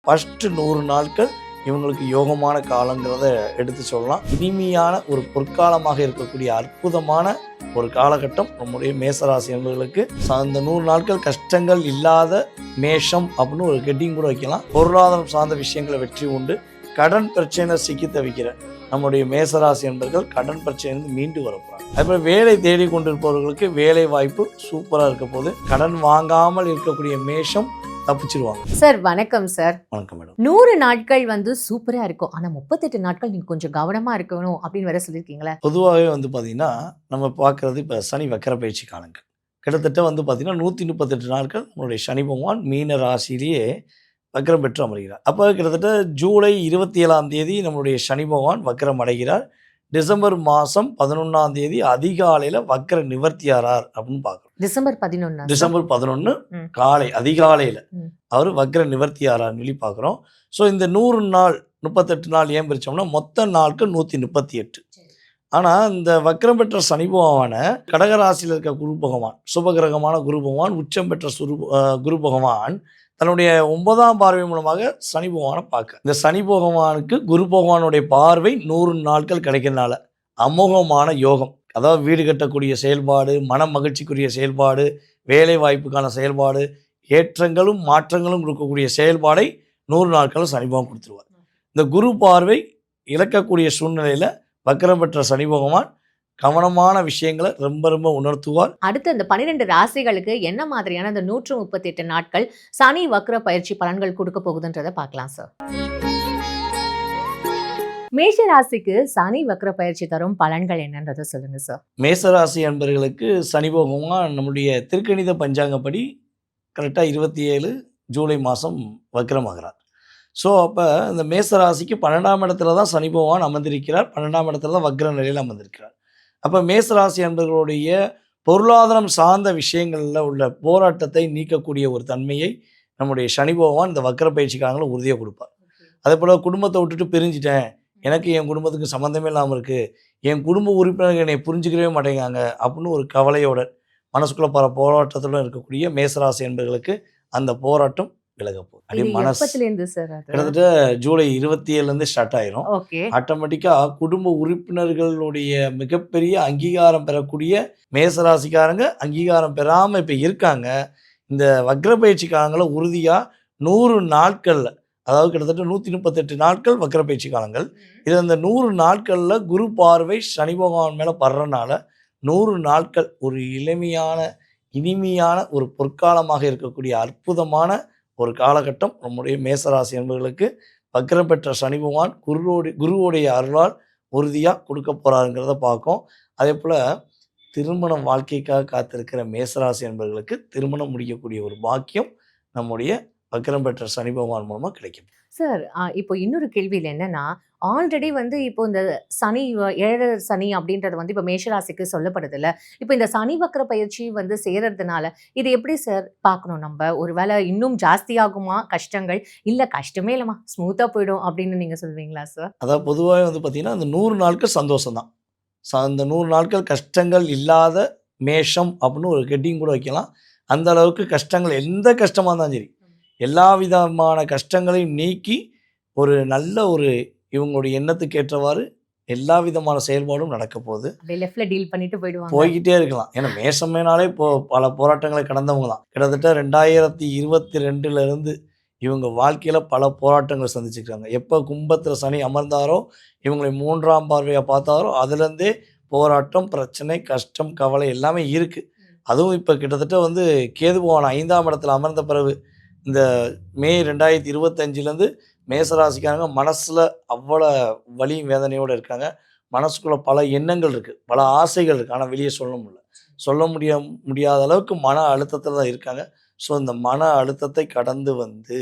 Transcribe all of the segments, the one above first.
First 100 நாட்கள் இவங்களுக்கு யோகமான காலங்கிறத எடுத்து சொல்லலாம். இனிமையான ஒரு பொற்காலமாக இருக்கக்கூடிய அற்புதமான ஒரு காலகட்டம் நம்முடைய மேசராசி என்பவர்களுக்கு. அந்த 100 நாட்கள் கஷ்டங்கள் இல்லாத மேஷம் அப்படின்னு ஒரு கெட்டிங் கூட வைக்கலாம். பொருளாதாரம் சார்ந்த விஷயங்களை வெற்றி உண்டு. கடன் பிரச்சனை சிக்கி தவிக்கிற நம்முடைய மேசராசி என்பவர்கள் கடன் பிரச்சனையிலிருந்து மீண்டு வரப்போறாங்க. அதுபோல் வேலை தேடி கொண்டிருப்பவர்களுக்கு வேலை வாய்ப்பு சூப்பராக இருக்க போது. கடன் வாங்காமல் இருக்கக்கூடிய மேஷம் தப்பிச்சிருவாங்க. சார் வணக்கம் சார். வணக்கம் மேடம். 100 நாட்கள் சூப்பரா இருக்கும். ஆனா 38 நாட்கள் நீங்க கொஞ்சம் கவனமா இருக்கணும் அப்படின்னு வேற சொல்லியிருக்கீங்களா? பொதுவாகவே பார்த்தீங்கன்னா நம்ம பார்க்கறது இப்போ சனி வக்கர பயிற்சி காலங்கள் கிட்டத்தட்ட பார்த்தீங்கன்னா 138 நாட்கள் நம்மளுடைய சனி பகவான் மீன ராசியிலேயே வக்கரம் பெற்று அமர்கிறார். அப்போ கிட்டத்தட்ட ஜூலை 27ஆம் தேதி நம்மளுடைய சனி பகவான் வக்கரம் அடைகிறார். டிசம்பர் மாதம் 11ஆம் தேதி அதிகாலையில் வக்கர நிவர்த்தியாரார் அப்படின்னு பார்க்குறோம். டிசம்பர் 11 காலை அதிகாலையில் அவர் வக்கர நிவர்த்தியாரார்னு சொல்லி பார்க்குறோம். ஸோ இந்த 100 நாள் 38 நாள் ஏன் பிரித்தோம்னா மொத்த நாட்கள் 138. ஆனால் இந்த வக்கரம் பெற்ற சனி பகவான கடகராசியில் இருக்க குரு பகவான் சுபகிரகமான குரு பகவான் உச்சம் பெற்ற குரு பகவான் தன்னுடைய 9ஆம் பார்வை மூலமாக சனி பகவானை பார்க்க. இந்த சனி பகவானுக்கு குரு பகவானுடைய பார்வை 100 நாட்கள் கிடைக்கிறதுனால அமோகமான யோகம். அதாவது வீடு கட்டக்கூடிய செயல்பாடு, மன மகிழ்ச்சிக்குரிய செயல்பாடு, வேலை வாய்ப்புக்கான செயல்பாடு, ஏற்றங்களும் மாற்றங்களும் கொடுக்கக்கூடிய செயல்பாடை 100 நாட்களும் சனி பகவான் கொடுத்துருவார். இந்த குரு பார்வை இழக்கக்கூடிய சூழ்நிலையில் வக்கரம் பெற்ற சனி பகவான் கவனமான விஷயங்களை ரொம்ப ரொம்ப உணர்த்துவார். அடுத்து இந்த 12 ராசிகளுக்கு என்ன மாதிரியான இந்த 138 நாட்கள் சனி வக்ர பயிற்சி பலன்கள் கொடுக்க போகுதுன்றதை பார்க்கலாம் சார். மேஷ ராசிக்கு சனி வக்ர பயிற்சி தரும் பலன்கள் என்னன்றதை சொல்லுங்க சார். மேசராசி என்பவர்களுக்கு சனி பகவான் நம்முடைய திருக்கணித பஞ்சாங்கப்படி கரெக்டாக 27 ஜூலை மாதம் வக்ரமாகிறார். ஸோ அப்போ இந்த மேசராசிக்கு 12ஆம் இடத்துல தான் சனி பகவான் அமர்ந்திருக்கிறார். 12ஆம் இடத்துல தான் வக்ர நிலையில் அமர்ந்திருக்கிறார். அப்போ மேசராசி என்பவர்களுடைய பொருளாதாரம் சார்ந்த விஷயங்களில் உள்ள போராட்டத்தை நீக்கக்கூடிய ஒரு தன்மையை நம்முடைய சனி பகவான் இந்த வக்கர பயிற்சிக்காரங்களும் உறுதியாக கொடுப்பார். அதே போல் குடும்பத்தை விட்டுட்டு பிரிஞ்சிட்டேன், எனக்கு என் குடும்பத்துக்கு சம்மந்தமே இல்லாமல் இருக்குது, என் குடும்ப உறுப்பினர்கள் என்னை புரிஞ்சுக்கவே மாட்டேங்காங்க அப்படின்னு ஒரு கவலையோட மனசுக்குள்ளே பல போராட்டத்துடன் இருக்கக்கூடிய மேசராசி என்பவர்களுக்கு அந்த போராட்டம் விலகப்போகுது. கிட்டத்தட்ட ஜூலை 27 ஸ்டார்ட் ஆயிரும். ஆட்டோமேட்டிக்காக குடும்ப உறுப்பினர்களுடைய மிகப்பெரிய அங்கீகாரம் பெறக்கூடிய மேசராசிக்காரங்க அங்கீகாரம் பெறாமல் இப்போ இருக்காங்க. இந்த வக்ர பயிற்சிக்காரங்களை உறுதியாக 100 நாட்களில், அதாவது கிட்டத்தட்ட 138 நாட்கள் வக்ர பயிற்சி காலங்கள். இது அந்த 100 நாட்களில் குரு பார்வை சனி பகவான் மேலே படுறனால 100 நாட்கள் ஒரு இனிமையான ஒரு பொற்காலமாக இருக்கக்கூடிய அற்புதமான ஒரு காலகட்டம் நம்முடைய மேசராசி என்பவர்களுக்கு வக்ரம் பெற்ற சனி பகவான் குருவோடைய அருளால் உறுதியாக கொடுக்க போகிறாருங்கிறத பார்க்கும். அதே போல் திருமண வாழ்க்கைக்காக காத்திருக்கிற மேசராசி என்பவர்களுக்கு திருமணம் முடிக்கக்கூடிய ஒரு பாக்கியம் நம்முடைய வக்ரம் பெற்ற சனி பகவான் மூலமாக கிடைக்கும். சார் இப்போ இன்னொரு கேள்வியில் என்னன்னா, ஆல்ரெடி இப்போ இந்த சனி 7 சனி அப்படின்றது இப்போ மேஷராசிக்கு சொல்லப்படுது இல்லை. இப்போ இந்த சனி வக்ர பயிற்சி சேர்றதுனால இது எப்படி சார் பார்க்கணும்? நம்ம ஒரு வேளை இன்னும் ஜாஸ்தியாகுமா கஷ்டங்கள், இல்லை கஷ்டமே இல்லைம்மா ஸ்மூத்தாக போயிடும் அப்படின்னு நீங்கள் சொல்வீங்களா சார்? அதாவது பொதுவாக பார்த்தீங்கன்னா அந்த 100 நாட்கள் சந்தோஷம் தான். அந்த 100 நாட்கள் கஷ்டங்கள் இல்லாத மேஷம் அப்படின்னு ஒரு கெட்டிங் கூட வைக்கலாம். அந்த அளவுக்கு கஷ்டங்கள் எந்த கஷ்டமாக இருந்தாலும் சரி எல்லா விதமான கஷ்டங்களையும் நீக்கி ஒரு நல்ல ஒரு இவங்களுடைய எண்ணத்துக்கு ஏற்றவாறு எல்லா விதமான செயல்பாடும் நடக்க போகுது. போய்கிட்டே இருக்கலாம். ஏன்னா மேசமேனாலே பல போராட்டங்களை கடந்தவங்க தான். கிட்டத்தட்ட 2022 இவங்க வாழ்க்கையில் பல போராட்டங்களை சந்திச்சுக்கிறாங்க. எப்போ கும்பத்தில் சனி அமர்ந்தாரோ இவங்களை 3ஆம் பார்வையாக பார்த்தாரோ அதுலேருந்தே போராட்டம், பிரச்சனை, கஷ்டம், கவலை எல்லாமே இருக்குது. அதுவும் இப்போ கிட்டத்தட்ட கேது பகவான் 5ஆம் இடத்துல அமர்ந்த பிறகு இந்த மே 2025 மேசராசிக்காரங்க மனசில் அவ்வளோ வலியும் வேதனையோடு இருக்காங்க. மனசுக்குள்ளே பல எண்ணங்கள் இருக்குது, பல ஆசைகள் இருக்குது. ஆனால் வெளியே சொல்ல முடியாத அளவுக்கு மன அழுத்தத்தில் தான் இருக்காங்க. ஸோ இந்த மன அழுத்தத்தை கடந்து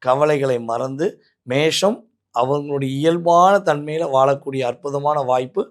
கவலைகளை மறந்து மேஷம் அவங்களுடைய இயல்பான தன்மையில் வாழக்கூடிய அற்புதமான வாய்ப்பு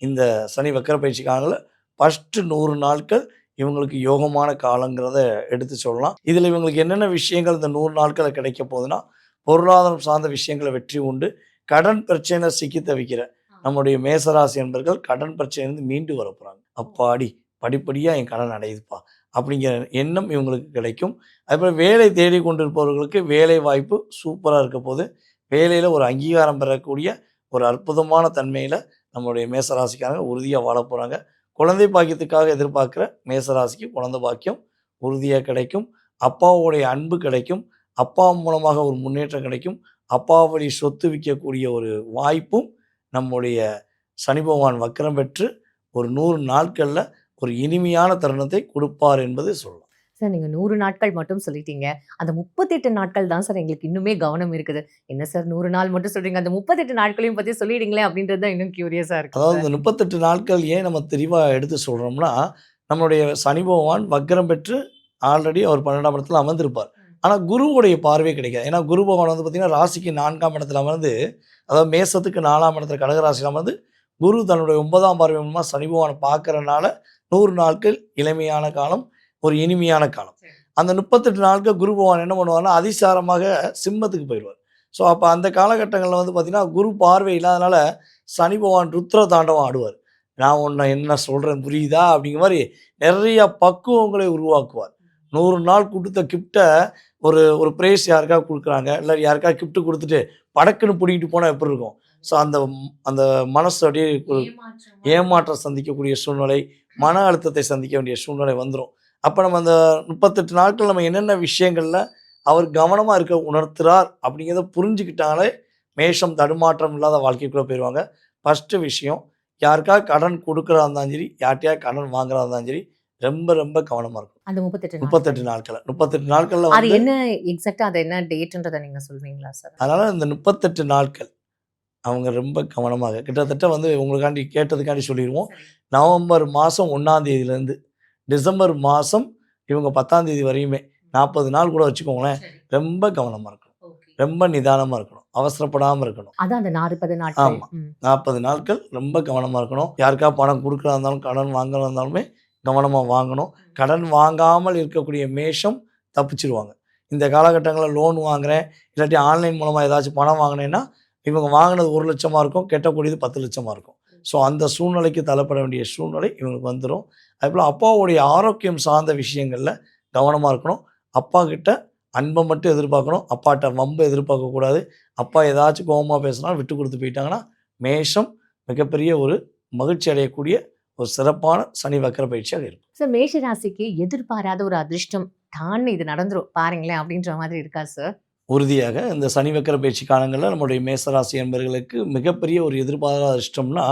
இந்த சனி வக்கர பயிற்சிக்காரங்களில் ஃபஸ்ட்டு 100 நாட்கள் இவங்களுக்கு யோகமான காலங்கிறத எடுத்து சொல்லலாம். இதில் இவங்களுக்கு என்னென்ன விஷயங்கள் இந்த 100 நாட்களை கிடைக்க போகுதுன்னா, பொருளாதாரம் சார்ந்த விஷயங்களை வெற்றி உண்டு. கடன் பிரச்சனை சிக்கி தவிக்கிற நம்முடைய மேசராசி என்பவர்கள் கடன் பிரச்சனையிலிருந்து மீண்டு வர போகிறாங்க. அப்பாடி படிப்படியாக என் கடன் அடையுதுப்பா அப்படிங்கிற எண்ணம் இவங்களுக்கு கிடைக்கும். அதுபோல் வேலை தேடி கொண்டிருப்பவர்களுக்கு வேலை வாய்ப்பு சூப்பராக இருக்க போது, வேலையில் ஒரு அங்கீகாரம் பெறக்கூடிய ஒரு அற்புதமான தன்மையில் நம்மளுடைய மேசராசிக்காரங்க உறுதியாக வாழ போகிறாங்க. குழந்தை பாக்கியத்துக்காக எதிர்பார்க்குற மேசராசிக்கு குழந்தை பாக்கியம் உறுதியாக கிடைக்கும். அப்பாவுடைய அன்பு கிடைக்கும். அப்பா மூலமாக ஒரு முன்னேற்றம் கிடைக்கும். அப்பா வழி சொத்து விற்கக்கூடிய ஒரு வாய்ப்பும் நம்முடைய சனி பகவான் வக்ரம் பெற்று ஒரு 100 நாட்களில் ஒரு இனிமையான தருணத்தை கொடுப்பார் என்பது சொல்லலாம். சார் நீங்க 100 நாட்கள் மட்டும் சொல்லிட்டீங்க. அந்த 38 நாட்கள் தான் சார் எங்களுக்கு இன்னுமே கவனம் இருக்குது. என்ன சார் 100 நாள் மட்டும் சொல்றீங்க. அந்த 38 நாட்களையும் பத்தி சொல்லிடுங்களேன் அப்படின்றது தான் இன்னும் கியூரியஸா இருக்கு அதாவது சார். இந்த 38 நாட்கள் ஏன் நம்ம தெளிவாக எடுத்து சொல்கிறோம்னா, நம்மளுடைய சனி பகவான் வக்ரம் பெற்று ஆல்ரெடி அவர் 12ஆம் இடத்துல அமர்ந்திருப்பார். ஆனால் குருவுடைய பார்வை கிடைக்காது. ஏன்னா குரு பகவான் வந்து பார்த்தீங்கன்னா ராசிக்கு 4ஆம் இடத்துல அமர்ந்து, அதாவது மேசத்துக்கு 4ஆம் இடத்துல கடகராசியில் அமர்ந்து, குரு தன்னுடைய 9ஆம் பார்வை மூலமாக சனி பகவானை பார்க்கறனால 100 நாட்கள் இளமையான காலம், ஒரு இனிமையான காலம். அந்த 38 நாட்கள் குரு பகவான் என்ன பண்ணுவார்னா அதிசாரமாக சிம்மத்துக்கு போயிடுவார். ஸோ அப்போ அந்த காலகட்டங்களில் வந்து பார்த்தீங்கன்னா குரு பார்வை இல்லாதனால சனி பகவான் ருத்ர தாண்டவம் ஆடுவார். நான் உன்னை என்ன சொல்கிறேன் புரியுதா அப்படிங்கிற மாதிரி நிறைய பக்குவங்களை உருவாக்குவார். 100 நாள் கொடுத்த கிஃப்ட்டை ஒரு ஒரு ப்ரைஸ் யாருக்காக கொடுக்குறாங்க, இல்லை யாருக்காக கிஃப்ட்டு கொடுத்துட்டு படக்குன்னு பிடிக்கிட்டு போனால் எப்படி இருக்கும்? ஸோ அந்த அந்த மனசு அப்படியே ஒரு ஏமாற்றம் சந்திக்கக்கூடிய சூழ்நிலை, மன அழுத்தத்தை சந்திக்க வேண்டிய சூழ்நிலை வந்துடும். அப்போ நம்ம அந்த 38 நாட்கள் நம்ம என்னென்ன விஷயங்களில் அவர் கவனமாக இருக்க உணர்த்துறார் அப்படிங்கிறத புரிஞ்சுக்கிட்டாலே மேஷம் தடுமாற்றம் இல்லாத வாழ்க்கைக்குள்ளே போயிடுவாங்க. ஃபஸ்ட்டு விஷயம், யாருக்காக கடன் கொடுக்குறதா இருந்தாலும் சரி, யார்கிட்டயா கடன் வாங்குறதா இருந்தாலும் சரி, ரொம்ப ரொம்ப கவனமாக இருக்கும். அந்த 38 38 நாட்கள் 38 நாட்களில் அது வந்து என்ன எக்ஸாக்ட்டா அது என்ன டேட்ன்றத நீங்க சொல்வீங்களா சார்? அதனால் இந்த 38 நாட்கள் அவங்க ரொம்ப கவனமாக கிட்டத்தட்ட வந்து உங்களுக்காண்டி கேட்டதுக்காண்டி சொல்லிடுவோம். நவம்பர் மாதம் 1ஆம் தேதியிலேருந்து டிசம்பர் மாதம் இவங்க 10ஆம் தேதி வரையுமே 40 நாள் கூட வச்சுக்கோங்களேன். ரொம்ப கவனமாக இருக்கணும். ரொம்ப நிதானமாக இருக்கணும். அவசரப்படாமல் இருக்கணும். அதான் அந்த 40 நாட்கள். ஆமா. 40 நாட்கள் ரொம்ப கவனமாக இருக்கணும். யாருக்கா பணம் கொடுக்குறதா இருந்தாலும், கடன் வாங்குறதா இருந்தாலுமே கவனமாக வாங்கணும். கடன் வாங்காமல் இருக்கக்கூடிய மேஷம் தப்பிச்சிருவாங்க. இந்த காலகட்டங்களில் லோன் வாங்குறேன், இல்லாட்டி ஆன்லைன் மூலமாக ஏதாச்சும் பணம் வாங்கினேன்னா, இவங்க வாங்கினது 1,00,000 இருக்கும், கெட்டக்கூடியது 10,00,000 இருக்கும். ஸோ அந்த சூழ்நிலைக்கு தள்ளப்பட வேண்டிய சூழ்நிலை இவங்களுக்கு வந்துடும். அதேபோல் அப்பாவுடைய ஆரோக்கியம் சார்ந்த விஷயங்களில் கவனமாக இருக்கணும். அப்பா கிட்ட அன்பை மட்டும் எதிர்பார்க்கணும். அப்பாட்ட வம்பை எதிர்பார்க்கக்கூடாது. அப்பா ஏதாச்சும் கோபமாக பேசினா விட்டு கொடுத்து போயிட்டாங்கன்னா, மேஷம் மிகப்பெரிய ஒரு மகிழ்ச்சி அடையக்கூடிய ஒரு சிறப்பான சனி வக்கர பயிற்சியாக இருக்கும். சார் மேஷ ராசிக்கு எதிர்பாராத ஒரு அதிர்ஷ்டம் டான்னு இது நடந்துரும் பாருங்களேன் அப்படின்ற மாதிரி இருக்கா சார்? உறுதியாக இந்த சனி வக்கர பயிற்சி காலங்களில் நம்முடைய மேசராசி என்பவர்களுக்கு மிகப்பெரிய ஒரு எதிர்பாராத அதிர்ஷ்டம்னா,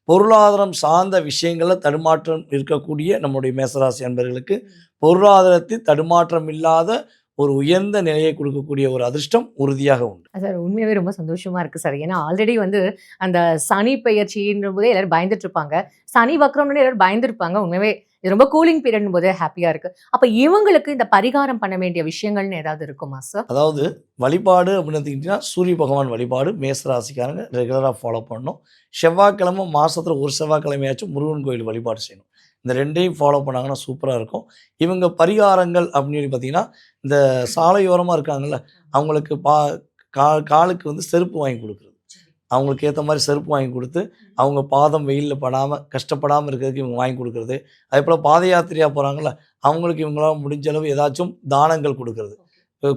பொருளாதாரம் சார்ந்த விஷயங்களில் தடுமாற்றம் இருக்கக்கூடிய நம்முடைய மேசராசி என்பவர்களுக்கு பொருளாதாரத்தில் தடுமாற்றம் இல்லாத ஒரு உயர்ந்த நிலையை கொடுக்கக்கூடிய ஒரு அதிர்ஷ்டம் உறுதியாக உண்டு. சார் உண்மையாவே ரொம்ப சந்தோஷமா இருக்கு சார். ஏன்னா ஆல்ரெடி வந்து அந்த சனி பெயர்ச்சின்ற போதே எல்லாரும் பயந்துட்டு இருப்பாங்க. சனி வக்ரம்னு எல்லாரும் பயந்துருப்பாங்க. உண்மையாவே இது ரொம்ப கூலிங் பீரியட் போதே ஹாப்பியா இருக்கு. அப்ப இவங்களுக்கு இந்த பரிகாரம் பண்ண வேண்டிய விஷயங்கள்னு ஏதாவது இருக்குமா சார்? அதாவது வழிபாடு அப்படின்னு எடுத்துக்கிட்டிங்கன்னா சூரிய பகவான் வழிபாடு மேசராசிக்காரங்க ரெகுலராக ஃபாலோ பண்ணணும். செவ்வாய்க்கிழமை மாதத்தில் ஒரு செவ்வாய்க்கிழமையாச்சும் முருகன் கோயில் வழிபாடு செய்யணும். இந்த ரெண்டையும் ஃபாலோ பண்ணாங்கன்னா சூப்பராக இருக்கும். இவங்க பரிகாரங்கள் அப்படின்னு சொல்லி பார்த்தீங்கன்னா, இந்த சாலையோரமாக இருக்காங்கல்ல, அவங்களுக்கு காலுக்கு வந்து செருப்பு வாங்கி கொடுக்குறது. அவங்களுக்கு ஏற்ற மாதிரி செருப்பு வாங்கி கொடுத்து, அவங்க பாதம் வெயிலில் படாமல் கஷ்டப்படாமல் இருக்கிறதுக்கு இவங்க வாங்கி கொடுக்குறது. அதேபோல் பாத யாத்திரையாக போகிறாங்கல்ல, அவங்களுக்கு இவங்களால் முடிஞ்ச அளவு ஏதாச்சும் தானங்கள் கொடுக்குறது.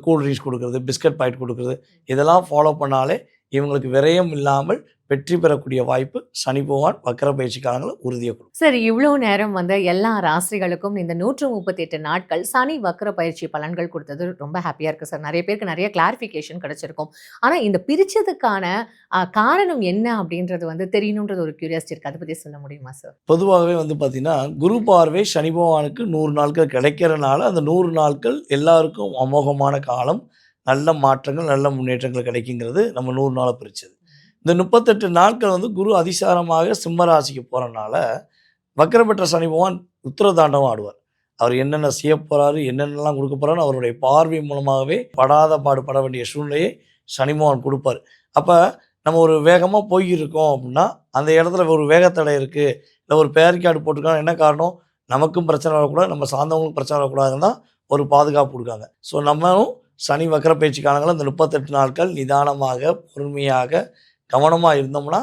கூல் ட்ரிங்க்ஸ் கொடுக்குறது, பிஸ்கட் பாக்கெட் கொடுக்குறது, இதெல்லாம் ஃபாலோ பண்ணாலே இவங்களுக்கு விரயம் இல்லாமல் வெற்றி பெறக்கூடிய வாய்ப்பு சனி பகவான் வக்கர பயிற்சி காலங்களில் உறுதியாக கொடுக்கும். சார் இவ்வளோ நேரம் வந்து எல்லா ராசிகளுக்கும் இந்த 138 நாட்கள் சனி வக்கர பயிற்சி பலன்கள் கொடுத்தது ரொம்ப ஹாப்பியாக இருக்குது சார். நிறைய பேருக்கு நிறைய கிளாரிஃபிகேஷன் கிடைச்சிருக்கும். ஆனால் இந்த பிரித்ததுக்கான காரணம் என்ன அப்படின்றது வந்து தெரியணுன்றது ஒரு கியூரியாசிட்டி இருக்குது. அதை பற்றி சொல்ல முடியுமா சார்? பொதுவாகவே வந்து பார்த்திங்கன்னா குரு பார்வை சனி பகவானுக்கு 100 நாட்கள் கிடைக்கிறனால அந்த 100 நாட்கள் எல்லாருக்கும் அமோகமான காலம், நல்ல மாற்றங்கள் நல்ல முன்னேற்றங்கள் கிடைக்குங்கிறது நம்ம 100 நாளை பிரித்தது. இந்த 38 நாட்கள் வந்து குரு அதிசாரமாக சிம்ம ராசிக்கு போகிறனால வக்கரம் பெற்ற சனி பகவான் உத்திரதாண்டவம் ஆடுவார். அவர் என்னென்ன செய்ய போகிறாரு, என்னென்னலாம் கொடுக்க போகிறாருன்னு அவருடைய பார்வை மூலமாகவே படாத பாடுபட வேண்டிய சூழ்நிலையை சனி பகவான் கொடுப்பார். அப்போ நம்ம ஒரு வேகமாக போய்கிருக்கோம் அப்படின்னா அந்த இடத்துல ஒரு வேகத்தடை இருக்குது, இல்லை ஒரு பேரிக்கார்டு போட்டிருக்காங்க. என்ன காரணம்? நமக்கும் பிரச்சனை வரக்கூடாது, நம்ம சார்ந்தவங்களுக்கும் பிரச்சனை வரக்கூடாதுன்னு தான் ஒரு பாதுகாப்பு கொடுக்காங்க. ஸோ நம்மளும் சனி வக்கர பயிற்சி காலங்களில் இந்த 38 நாட்கள் நிதானமாக பொறுமையாக கவனமாக இருந்தோம்னா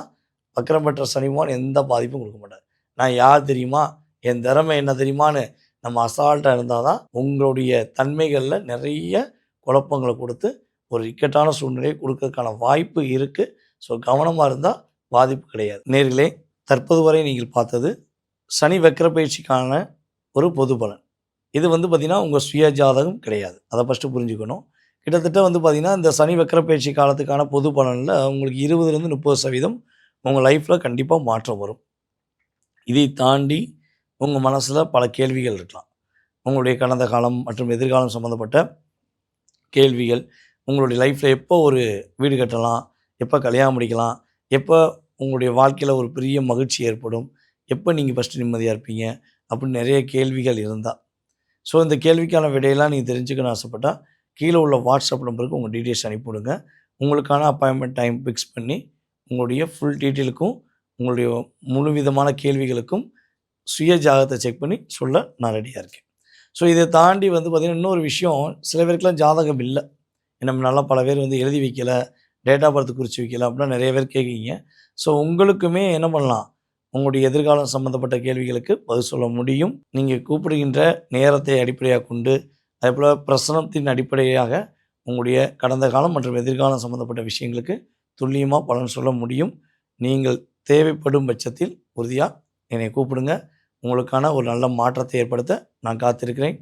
வக்கரம் பெற்ற சனி பகவான் எந்த பாதிப்பும் கொடுக்க மாட்டார். நான் யார் தெரியுமா, என் திறமை என்ன தெரியுமான்னு நம்ம அசால்ட்டாக இருந்தால் தான் உங்களுடைய தன்மைகளில் நிறைய குழப்பங்களை கொடுத்து ஒரு இக்கட்டான சூழ்நிலையை கொடுக்கறதுக்கான வாய்ப்பு இருக்குது. ஸோ கவனமாக இருந்தால் பாதிப்பு கிடையாது. நேர்களே, தற்போது வரை நீங்கள் பார்த்தது சனி வக்ர பயிற்சிக்கான ஒரு பொது பலன். இது வந்து பார்த்திங்கன்னா உங்கள் சுய ஜாதகம் கிடையாது. அதை ஃபஸ்ட்டு புரிஞ்சுக்கணும். கிட்டத்தட்ட வந்து பார்த்திங்கன்னா இந்த சனி வக்ர பயிற்சி காலத்துக்கான பொது பலனில் உங்களுக்கு 20லேருந்து 30% உங்கள் லைஃப்பில் கண்டிப்பாக மாற்றம் வரும். இதை தாண்டி உங்கள் மனசில் பல கேள்விகள் இருக்கலாம். உங்களுடைய கடந்த காலம் மற்றும் எதிர்காலம் சம்மந்தப்பட்ட கேள்விகள், உங்களுடைய லைஃப்பில் எப்போ ஒரு வீடு கட்டலாம், எப்போ கல்யாணம் முடிக்கலாம், எப்போ உங்களுடைய வாழ்க்கையில் ஒரு பெரிய மகிழ்ச்சி ஏற்படும், எப்போ நீங்கள் ஃபஸ்ட்டு நிம்மதியாக இருப்பீங்க அப்படின்னு நிறைய கேள்விகள் இருந்தால், ஸோ இந்த கேள்விக்கான விடையெல்லாம் நீங்கள் தெரிஞ்சுக்கணும்னு ஆசைப்பட்டால் கீழே உள்ள வாட்ஸ்அப் நம்பருக்கு உங்கள் டீட்டெயில்ஸ் அனுப்பிவிடுங்க. உங்களுக்கான அப்பாயின்மெண்ட் டைம் ஃபிக்ஸ் பண்ணி உங்களுடைய ஃபுல் டீட்டெயிலுக்கும் உங்களுடைய முழு விதமான கேள்விகளுக்கும் சுய ஜாதகத்தை செக் பண்ணி சொல்ல நான் ரெடியாக இருக்கேன். ஸோ இதை தாண்டி வந்து பார்த்திங்கன்னா இன்னொரு விஷயம், சில பேருக்குலாம் ஜாதகம் இல்லை, நம்ம நல்லா பல பேர் வந்து எழுதி வைக்கலை, டேட் ஆஃப் பர்த் குறித்து வைக்கல அப்படின்னா நிறைய பேர் கேட்குறீங்க. ஸோ உங்களுக்குமே என்ன பண்ணலாம், உங்களுடைய எதிர்காலம் சம்மந்தப்பட்ட கேள்விகளுக்கு பதில் சொல்ல முடியும். நீங்கள் கூப்பிடுகின்ற நேரத்தை அடிப்படையாக கொண்டு, அதேபோல் பிரசனத்தின் அடிப்படையாக உங்களுடைய கடந்த காலம் மற்றும் எதிர்காலம் சம்மந்தப்பட்ட விஷயங்களுக்கு துல்லியமாக பலன் சொல்ல முடியும். நீங்கள் தேவைப்படும் பட்சத்தில் உறுதியாக என்னை கூப்பிடுங்க. உங்களுக்கான ஒரு நல்ல மாற்றத்தை ஏற்படுத்த நான் காத்திருக்கிறேன்.